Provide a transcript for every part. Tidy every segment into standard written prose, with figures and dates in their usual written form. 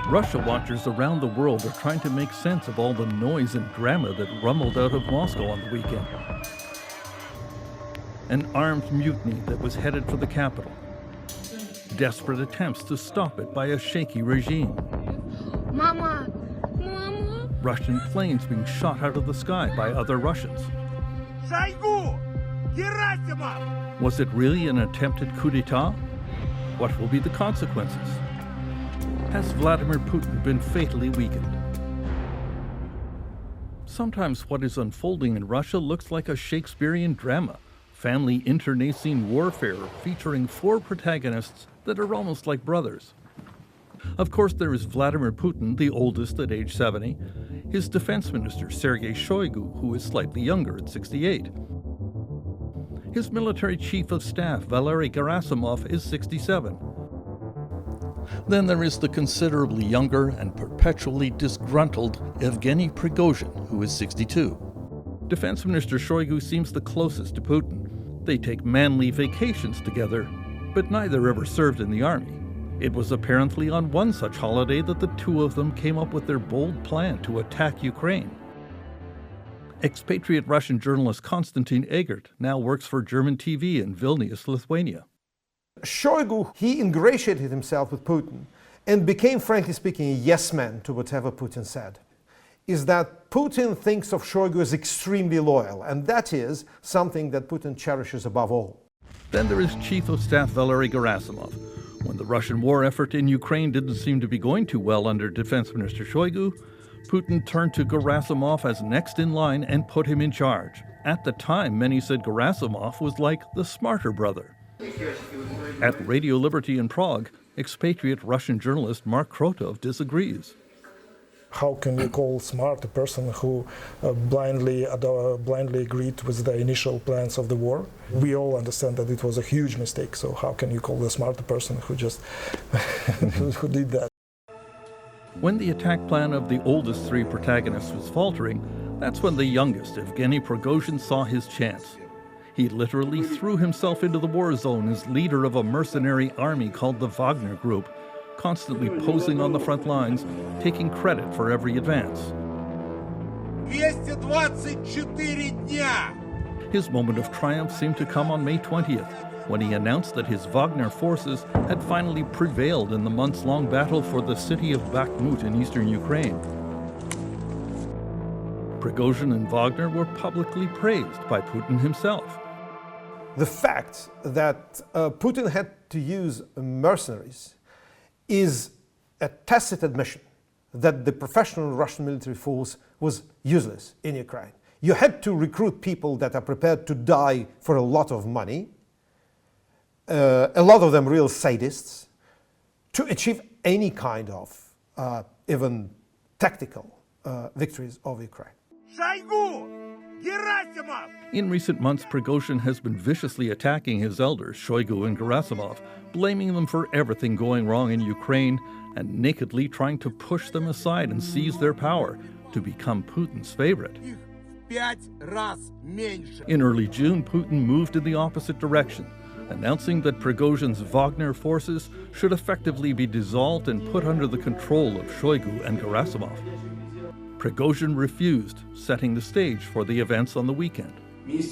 Russia watchers around the world are trying to make sense of all the noise and drama that rumbled out of Moscow on the weekend. An armed mutiny that was headed for the capital. Desperate attempts to stop it by a shaky regime. Mama! Mama! Russian planes being shot out of the sky by other Russians. Was it really an attempted coup d'etat? What will be the consequences? Has Vladimir Putin been fatally weakened? Sometimes what is unfolding in Russia looks like a Shakespearean drama, family internecine warfare featuring 4 protagonists that are almost like brothers. Of course, there is Vladimir Putin, the oldest at age 70, his defense minister Sergei Shoigu, who is slightly younger at 68. His military chief of staff, Valery Gerasimov, is 67. Then there is the considerably younger and perpetually disgruntled Evgeny Prigozhin, who is 62. Defense Minister Shoigu seems the closest to Putin. They take manly vacations together, but neither ever served in the army. It was apparently on one such holiday that the two of them came up with their bold plan to attack Ukraine. Expatriate Russian journalist Konstantin Egert now works for German TV in Vilnius, Lithuania. Shoigu, he ingratiated himself with Putin and became, frankly speaking, a yes man to whatever Putin said. Is that Putin thinks of Shoigu as extremely loyal, and that is something that Putin cherishes above all. Then there is Chief of Staff Valery Gerasimov. When the Russian war effort in Ukraine didn't seem to be going too well under Defense Minister Shoigu, Putin turned to Gerasimov as next in line and put him in charge. At the time, many said Gerasimov was like the smarter brother. At Radio Liberty in Prague, expatriate Russian journalist Mark Krotov disagrees. How can you call smart a person who blindly agreed with the initial plans of the war? We all understand that it was a huge mistake, so how can you call the smart person who just who did that? When the attack plan of the oldest 3 protagonists was faltering, that's when the youngest, Evgeny Prigozhin, saw his chance. He literally threw himself into the war zone as leader of a mercenary army called the Wagner Group, constantly posing on the front lines, taking credit for every advance. 224 дня! His moment of triumph seemed to come on May 20th, when he announced that his Wagner forces had finally prevailed in the months-long battle for the city of Bakhmut in eastern Ukraine. Prigozhin and Wagner were publicly praised by Putin himself. The fact that Putin had to use mercenaries is a tacit admission that the professional Russian military force was useless in Ukraine. You had to recruit people that are prepared to die for a lot of money, a lot of them real sadists, to achieve any kind of even tactical victories over Ukraine. In recent months, Prigozhin has been viciously attacking his elders, Shoigu and Gerasimov, blaming them for everything going wrong in Ukraine and nakedly trying to push them aside and seize their power to become Putin's favorite. In early June, Putin moved in the opposite direction, announcing that Prigozhin's Wagner forces should effectively be dissolved and put under the control of Shoigu and Gerasimov. Prigozhin refused, setting the stage for the events on the weekend. It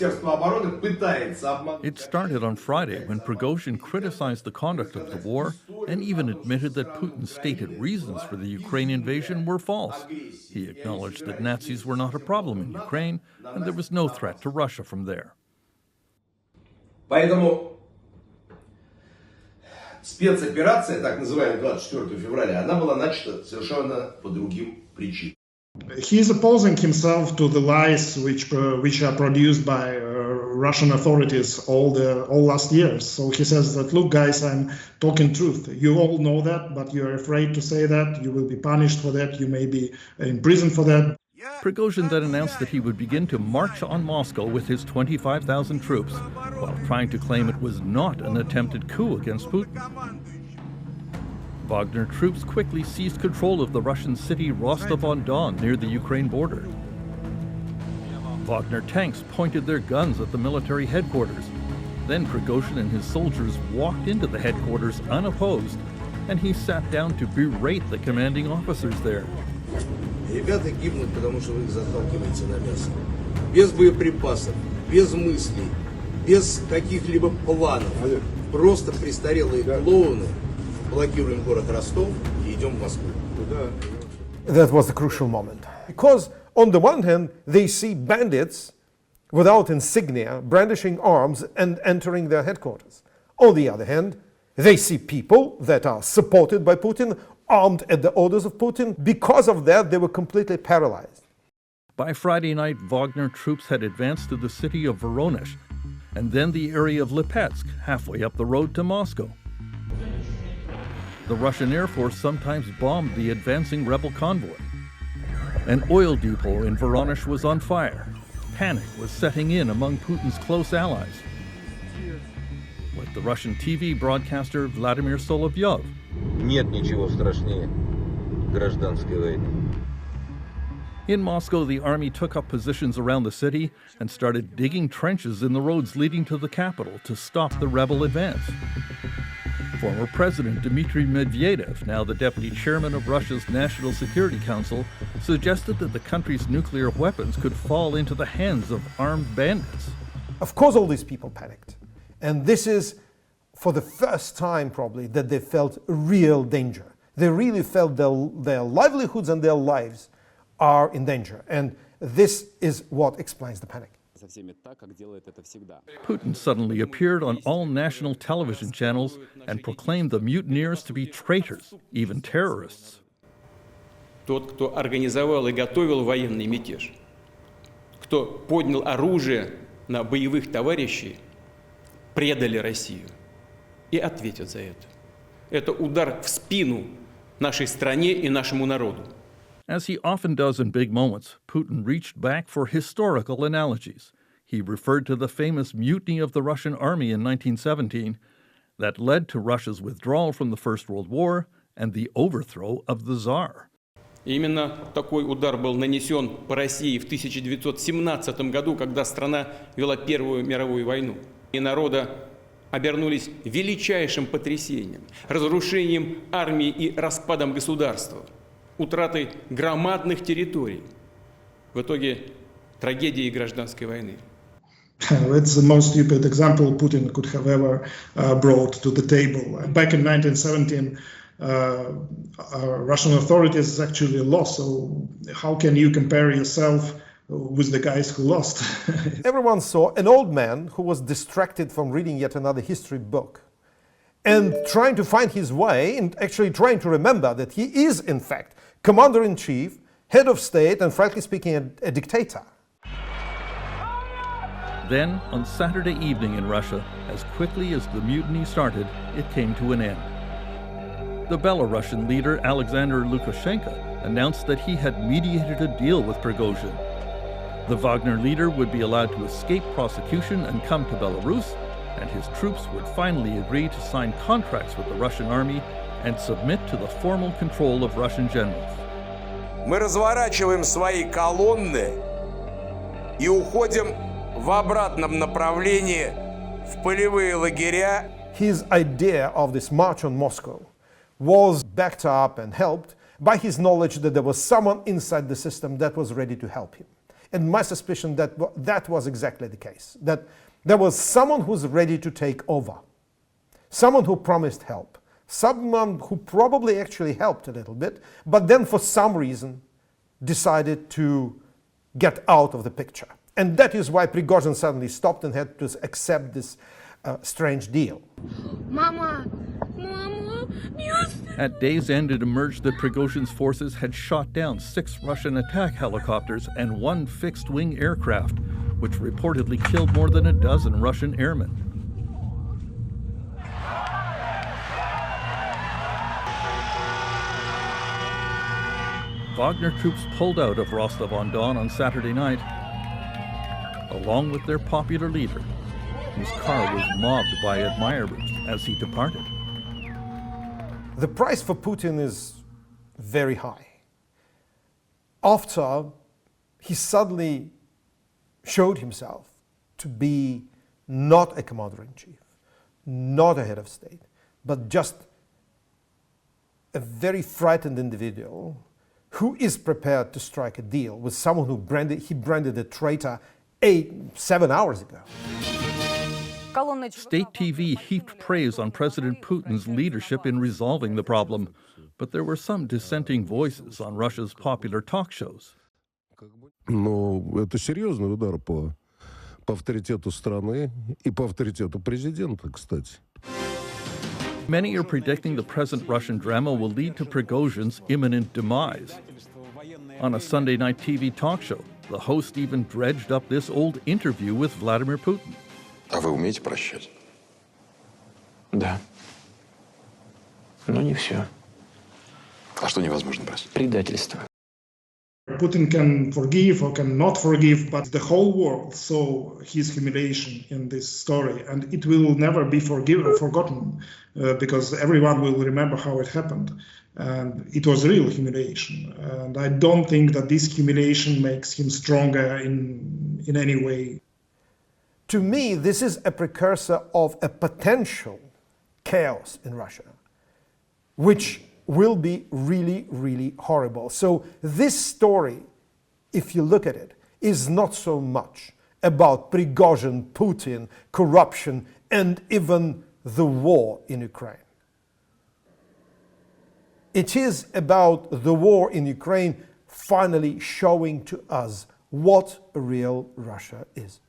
started on Friday when Prigozhin criticized the conduct of the war and even admitted that Putin's stated reasons for the Ukraine invasion were false. He acknowledged that Nazis were not a problem in Ukraine and there was no threat to Russia from there. Поэтому спецоперация, так называемая 24 февраля, она была начата совершенно по другим причинам. He is opposing himself to the lies which are produced by Russian authorities all last years. So he says that, look, guys, I'm talking truth. You all know that, but you're afraid to say that. You will be punished for that. You may be in prison for that. Prigozhin then announced that he would begin to march on Moscow with his 25,000 troops, while trying to claim it was not an attempted coup against Putin. Wagner troops quickly seized control of the Russian city Rostov-on-Don near the Ukraine border. Wagner tanks pointed their guns at the military headquarters. Then Prigozhin and his soldiers walked into the headquarters unopposed and he sat down to berate the commanding officers there. Ребята гибнут, потому что вы их заталкиваете на мясо. Без боеприпасов, без мыслей, без каких-либо планов. Просто престарелые клоуны. Блокируем город Ростов и идем в Москву. That was the crucial moment. Because on the one hand, they see bandits without insignia brandishing arms and entering their headquarters. On the other hand, they see people that are supported by Putin, armed at the orders of Putin. Because of that, they were completely paralyzed. By Friday night, Wagner troops had advanced to the city of Voronezh, and then the area of Lipetsk, halfway up the road to Moscow. The Russian Air Force sometimes bombed the advancing rebel convoy. An oil depot in Voronezh was on fire. Panic was setting in among Putin's close allies, like the Russian TV broadcaster Vladimir Solovyov. Нет ничего страшнее гражданской войны. In Moscow, the army took up positions around the city and started digging trenches in the roads leading to the capital to stop the rebel advance. Former President Dmitry Medvedev, now the deputy chairman of Russia's National Security Council, suggested that the country's nuclear weapons could fall into the hands of armed bandits. Of course, all these people panicked. And this is, for the first time probably, that they felt real danger. They really felt their livelihoods and their lives are in danger. And this is what explains the panic. Putin suddenly appeared on all national television channels and proclaimed the mutineers to be traitors, even terrorists. Тот, кто организовал и готовил военный мятеж, кто поднял оружие на боевых товарищей, предали Россию и ответят за это. Это удар в спину нашей стране и нашему народу. As he often does in big moments, Putin reached back for historical analogies. He referred to the famous mutiny of the Russian army in 1917 that led to Russia's withdrawal from the First World War and the overthrow of the Tsar. Именно такой удар был нанесен по России в 1917 году, когда страна вела Первую мировую войну. И народа обернулись величайшим потрясением, разрушением армии и распадом государства, утратой громадных территорий. В итоге трагедии гражданской войны. It's the most stupid example Putin could have ever brought to the table. Back in 1917, Russian authorities actually lost. So how can you compare yourself with the guys who lost? Everyone saw an old man who was distracted from reading yet another history book and trying to find his way and actually trying to remember that he is, in fact, commander-in-chief, head of state, and frankly speaking, a dictator. Then, on Saturday evening in Russia, as quickly as the mutiny started, it came to an end. The Belarusian leader Alexander Lukashenko announced that he had mediated a deal with Prigozhin. The Wagner leader would be allowed to escape prosecution and come to Belarus, and his troops would finally agree to sign contracts with the Russian army and submit to the formal control of Russian generals. Мы разворачиваем свои колонны и уходим в обратном направлении в полевые лагеря. His idea of this march on Moscow was backed up and helped by his knowledge that there was someone inside the system that was ready to help him. And my suspicion that that was exactly the case, that there was someone who was ready to take over, someone who promised help, someone who probably actually helped a little bit, but then for some reason decided to get out of the picture. And that is why Prigozhin suddenly stopped and had to accept this strange deal. Mama! Mama! At day's end, it emerged that Prigozhin's forces had shot down 6 Russian attack helicopters and 1 fixed-wing aircraft, which reportedly killed more than a dozen Russian airmen. Wagner troops pulled out of Rostov-on-Don on Saturday night, along with their popular leader, whose car was mobbed by admirers as he departed. The price for Putin is very high. After he suddenly showed himself to be not a commander-in-chief, not a head of state, but just a very frightened individual who is prepared to strike a deal with someone who branded a traitor 7 hours ago. State TV heaped praise on President Putin's leadership in resolving the problem, but there were some dissenting voices on Russia's popular talk shows. Но это серьезный удар по авторитету страны и по авторитету президента, кстати. Many are predicting the present Russian drama will lead to Prigozhin's imminent demise. On a Sunday night TV talk show, the host even dredged up this old interview with Vladimir Putin. А вы умеете прощать? Да. Но не все. А что невозможно простить? Предательство. Putin can forgive or can not forgive, but the whole world saw his humiliation in this story, and it will never be forgotten because everyone will remember how it happened. And it was real humiliation. And I don't think that this humiliation makes him stronger in any way. To me, this is a precursor of a potential chaos in Russia, which will be really, really horrible. So this story, if you look at it, is not so much about Prigozhin, Putin, corruption, and even the war in Ukraine. It is about the war in Ukraine finally showing to us what a real Russia is.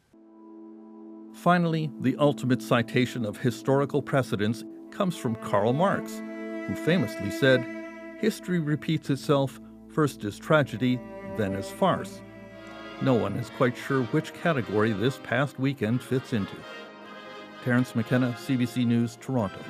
Finally, the ultimate citation of historical precedents comes from Karl Marx, who famously said, "History repeats itself, first as tragedy, then as farce." No one is quite sure which category this past weekend fits into. Terence, McKenna, CBC News, Toronto.